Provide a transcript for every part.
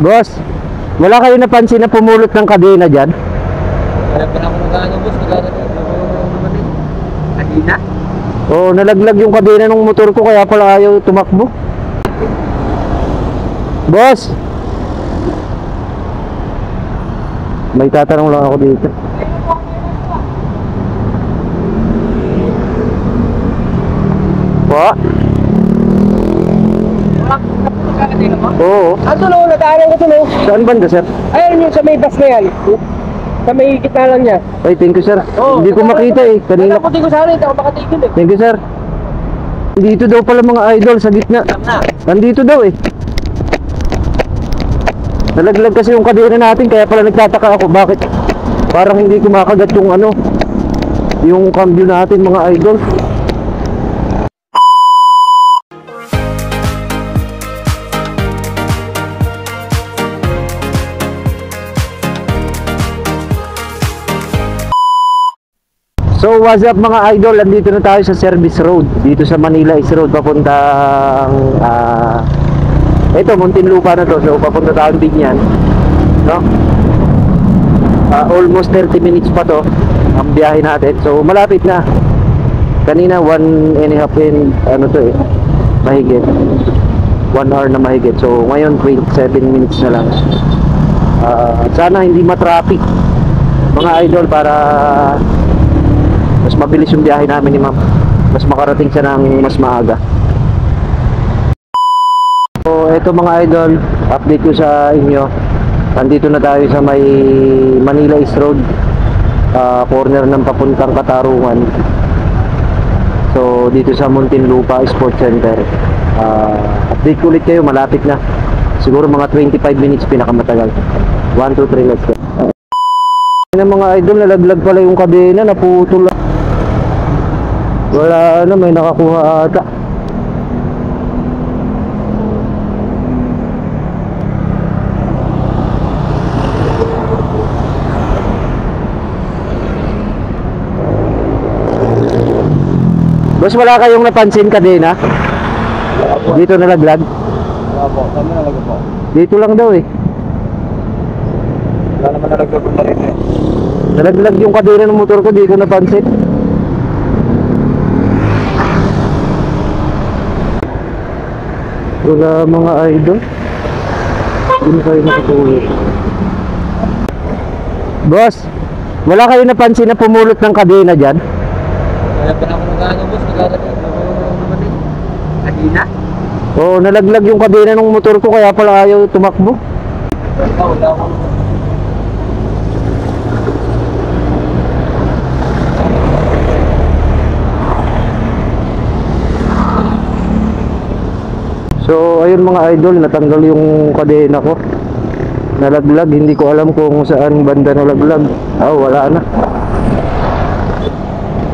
Boss, wala kayo napansin na pumulot ng kadena dyan? Kaya pa na ako nag-ano, boss. Kadena? Oo, nalaglag yung kadena ng motor ko kaya pala ayaw tumakbo. Boss, may tatanong lang ako dito. Po? Kadena mo? Oo. Ando no, nataanan ko to no. Saan banda, sir? Ayun yung sa may bus na yan. Sa may gitna lang niya. Ay, thank you, sir. Hindi ko makita eh. Kanina. Nakaputi ko sana, hindi ako makatigil eh. Thank you, sir. Dito daw pala mga idol sa gitna. Nandito daw eh. Nalaglag kasi yung kadena natin kaya pala nagtataka ako bakit parang hindi kumakagat yung ano, yung cambio natin mga idol. So what's up mga idol, andito na tayo sa service road dito sa Manila East Road papuntang ito Muntinlupa na to. So papunta tayong Binyan, no? Almost 30 minutes pa to ang biyahe natin. So malapit na. Kanina 1.5 ano to eh, mahigit 1 hour na mahigit. So ngayon 27 minutes na lang. Sana hindi ma-traffic mga idol para mas mabilis yung biyahe namin ni ma'am. Mas makarating siya ng mas maaga. So eto mga idol, update ko sa inyo. Nandito na tayo sa may Manila East Road, corner ng papuntang Katarungan. So dito sa Muntinlupa Sports Center. Update ko ulit kayo, malapit na. Siguro mga 25 minutes pinakamatagal. 1, 2, 3, let's go. Ng mga idol, nalaglag pala yung kadena, naputol. Wala na, may nakakuha ata. Boss, wala kayong napansin kadena? Dito nalaglag? Wala po, kami nalaglag po. Dito lang daw eh. Wala naman nalaglag po na rin eh. Nalaglag yung kadena ng motor ko, di ko napansin. Wala mga idol. Hindi kayo nakatulog. Boss, wala kayo napansin na pumulot ng kadena dyan? Kaya pa na ako nag-ano, boss. Kadena? Oo, nalaglag yung kadena ng motor ko kaya pala ayaw tumakbo. Wala ako. So ayun mga idol, natanggal yung kadena ko. Nalaglag, hindi ko alam kung saan banda nalaglag. Wala na.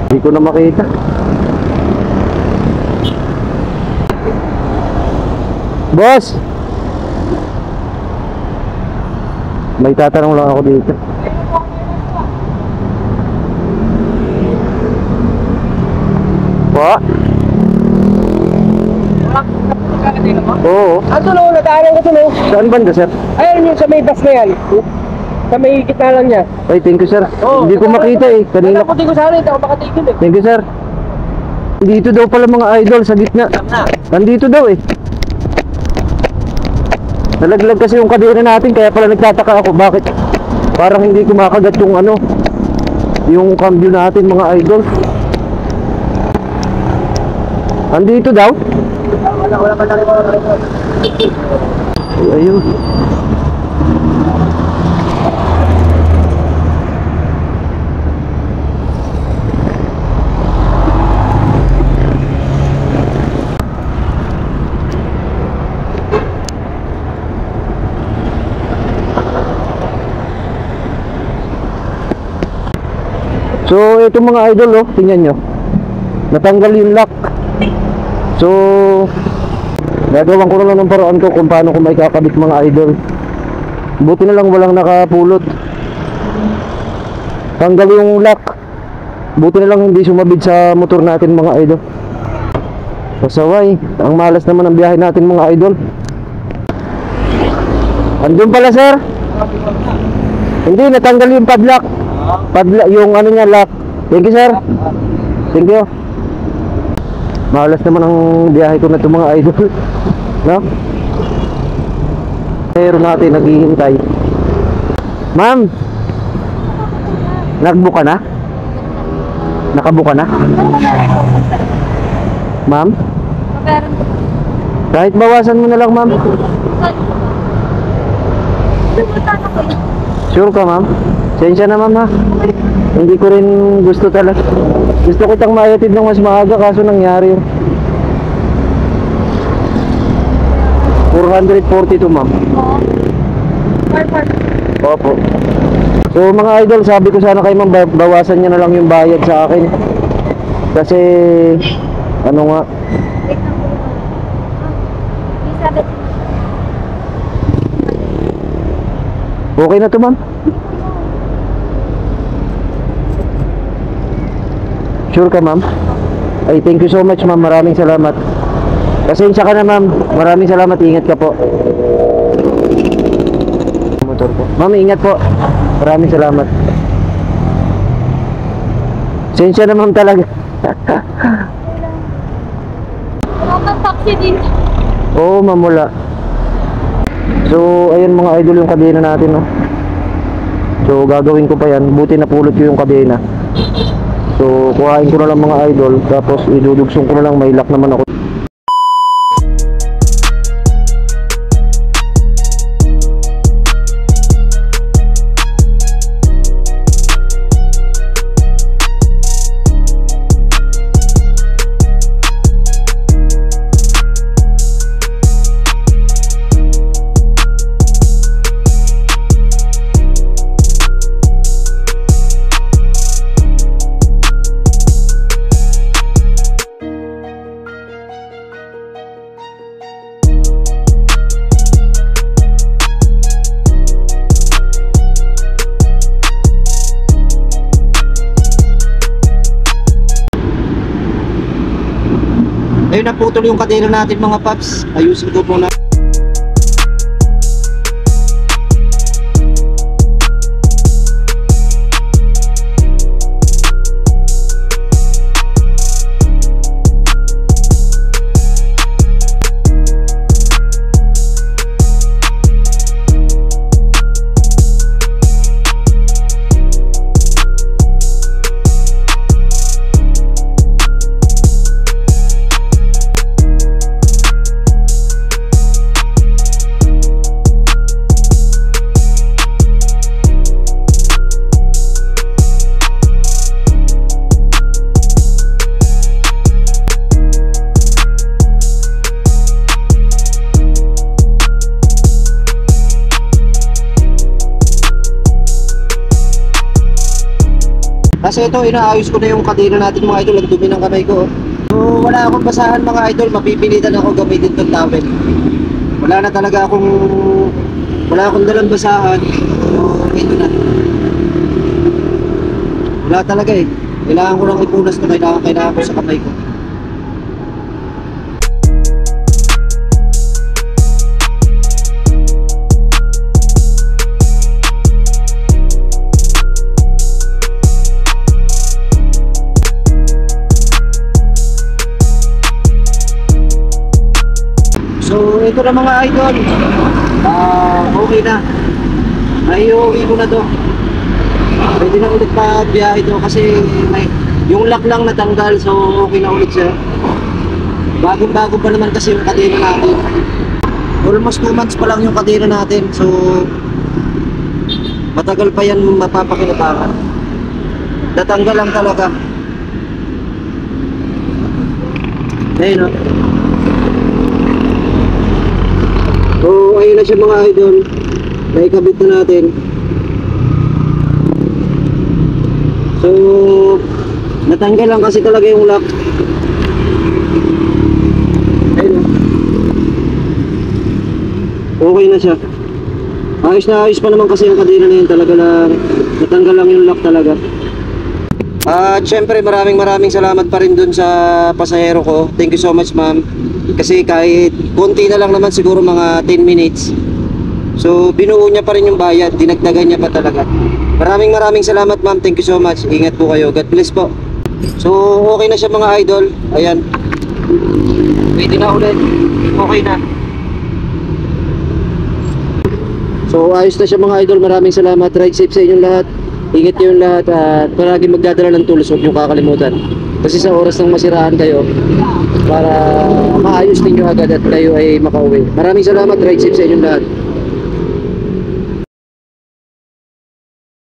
Hindi ko na makita. Boss, may tatanong lang ako dito. Po? Kadena mo? Oo. Ando no, nataanan ko to no. Saan banda, sir? Ayun yung sa may bus na yan. Sa may gitna lang niya. Ay, thank you, sir. Hindi ko makita eh. Kanina. Nakaputi ko sana, hindi ako makatigil eh. Thank you, sir. Dito daw pala mga idol sa gitna. Nandito daw eh. Nalaglag kasi yung kadena natin kaya pala nagtataka ako bakit parang hindi kumakagat yung ano, yung cambio natin mga idol. Andito daw? Wala pa na rin ako. Ayun. So ito mga idol, tingnan nyo, natanggal yung lock. So gagawan ko na lang ng paraan ko kung paano ko may kakabit mga idol. Buti na lang walang nakapulot. Tanggal yung lock. Buti na lang hindi sumabid sa motor natin mga idol. Pasaway, ang malas naman ang biyahe natin mga idol. Andun pala, sir. Hindi, natanggal yung padlock. Padlock, yung ano niya, lock. Thank you, sir. Thank you. Malas naman ang biyahe ko na ito, mga idol. No? Meron natin, naghihintay. Ma'am, nagbook ka na? Nakabook ka na? Ma'am? Kahit bawasan mo na lang, ma'am. Sure ka, ma'am? Sensya na, ma'am, ha? Hindi ko rin gusto talaga. Gusto kitang maayatid ng mas maaga, kaso nangyari yun. 442, ma'am. Opo. So, mga idol, sabi ko sana kay ma'am, bawasan niya na lang yung bayad sa akin. Kasi, ano nga, okay na to, ma'am? Sure ka, ma'am? Ay, thank you so much, ma'am. Maraming salamat. Pasensya ka na, ma'am. Maraming salamat. Ingat ka po. Motor po. Ma'am, ingat po. Maraming salamat. Pasensya na, ma'am, talaga. Wala kang taxi dito. Oo, ma'am, wala. So, ayun mga idol yung kadena natin, no? So, gagawin ko pa yan. Buti napulot ko yung kadena. So, kuhain ko na lang mga idol. Tapos, idudugsong ko na lang. May lock naman ako. Ayun, naputol yung kadena natin mga paps. Ayusin ko muna. Kasi ito, inaayos ko na yung kadena natin mga idol. Ang dumi ng kamay ko. So, wala akong basahan mga idol. Mapipilitan ako gamitin itong towel. Wala akong dalang basahan. So, ito na. Wala talaga eh. Kailangan ko lang ipunas na kailangan ko sa kamay ko. So, ito na mga idol. Okay na. Naiuwi ko na to. Pwede na ulit pa biyahe ito kasi yung lock lang natanggal. So, okay na ulit siya. Bagong-bago pa naman kasi yung kadena natin. Almost 2 months pa lang yung kadena natin. So, matagal pa yan mapapakinabangan. Natanggal lang talaga. Ayun, no? So, ayun na siya mga idol. Naikabit na natin. So, natanggal lang kasi talaga yung lock. Ayun. Okay na siya. Ayos na ayos pa naman kasi yung kadena na yun. Talaga lang, natanggal lang yung lock talaga. At syempre maraming salamat pa rin dun sa pasahero ko. Thank you so much, ma'am. Kasi kahit konti na lang naman, siguro mga 10 minutes. So, binuo niya pa rin yung bayad. Dinagdagan niya pa talaga. Maraming salamat, ma'am. Thank you so much. Ingat po kayo. God bless po. So, okay na siya mga idol. Ayan. Pwede na ulit. Okay na. So, ayos na siya mga idol. Maraming salamat. Ride safe sa inyong lahat. Ingat kayong lahat at palagi magdadala ng tools. Huwag niyong kakalimutan. Kasi sa oras ng masiraan kayo, para maayos ninyo agad at kayo ay makauwi. Maraming salamat. Ride safe sa inyong lahat.